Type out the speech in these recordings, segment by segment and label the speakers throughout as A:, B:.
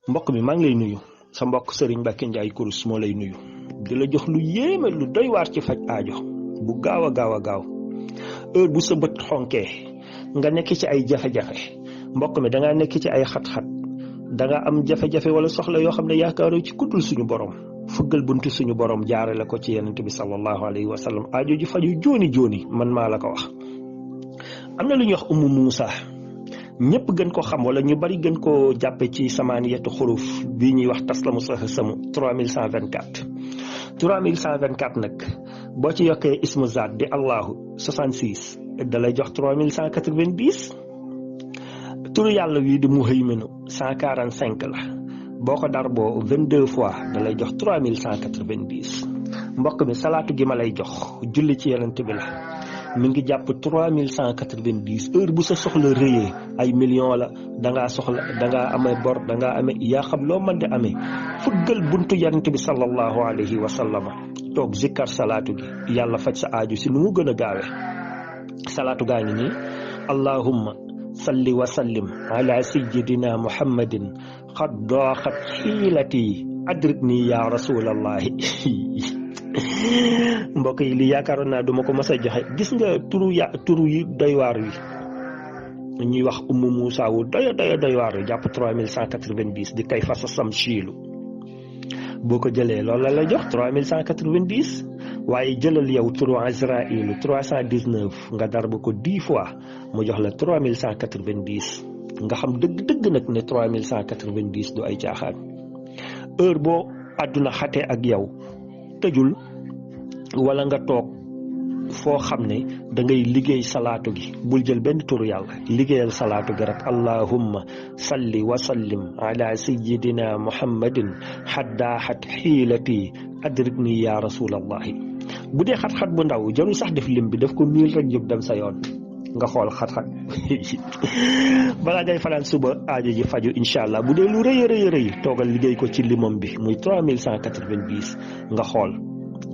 A: mbokk mi maa ngi lay nuyu sa mbokk Serigne Mbacke Ndiaye Kurus moo lay nuyu di la jox lu yéeme lu doy waar ci faj aajo bu gaaw a gaaw heure bu sa bët xonkee nga nekk ci ay jafe-jafe mbokk mi dangaa nekk ci ay xat-xat danga am jafe-jafe wala soxla yoo xam ne yaakaaroo ci kuddul suñu borom fëggal buntu suñu borom jaarale ko ci yonent bi sallallahu alayhi wa sallam aajo ji faju jooni man maa la ko wax. am na lu ñuy wax Ummu Muusa ñëpp gën ko xam wala ñu bari gën koo jàppe ci samaaniyatu xuruf bii ñuy wax taslamu samu 3124 3124 nag boo ci yokkee ismu zaat di allahu 66 da lay jox 3190 turu yàlla wii di muhayminu 145 la boo ko dar boo 22 fois da lay jox 3190 mbokk mi salaatu gi ma lay jox julli ci yonent bi la mi ngi jàpp 3190 heure bu sa soxla rëyee ay millions la dangaa soxla dangaa amee bor dangaa amee yaa xam loo mën di amee fëggal buntu yonent bi sallallahu alayhi wa sallam toog zikkar salaatu gi yàlla faj sa aaju si nu mu gën a gaawee salaatu gaa ngi nii allahumma salli wa sallim ala sayyidina muhammadin xad dooxat xiilati adrikni ya rasulallahi mbokk yi li yaakaaroon naa duma ko mës a joxe gis nga turu yi doy waar wi ñuy wax Ummu Muusa wu doy waar wi jàpp 3190 di kay fasa sam chiilu boo ko jëlee loolu la lay jox 3190 waaye jëlal yow turu Azrailu 319 nga darba ko 10 fois mu jox la 3190 nga xam dëgg nag ne 3190 du ay caaxaan heure boo àdduna xatee ak yow tëjul wala nga toog foo xam ne da ngay liggéey salaatu gi bul jël benn turu yàlla liggéeyal salaatu gi rek allahumma salli wa sallim ala sayyidina muhammadin xaddaaxat xiilati adrikni ya rasulallahi bu dee xat-xat bu ndaw jarul sax def lim bi daf ko miil rek jóg dem sa yoon nga xool xat-xat balaa ngay fanaan suba aajo ji faju incha allah bu dee lu rëy toogal liggéey ko ci limam bi muy 3190 nga xool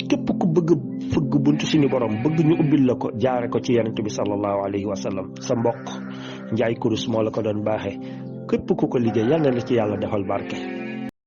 A: képp ku bëgg fëgg buntu suñu borom bëgg ñu ubbil la ko jaare ko ci yonent bi sallallahu alayhi wa sallam sa mbokk Ndiaye Kurus moo la ko doon baaxee képp ku ko liggéey yal na la ci yàlla defal barke.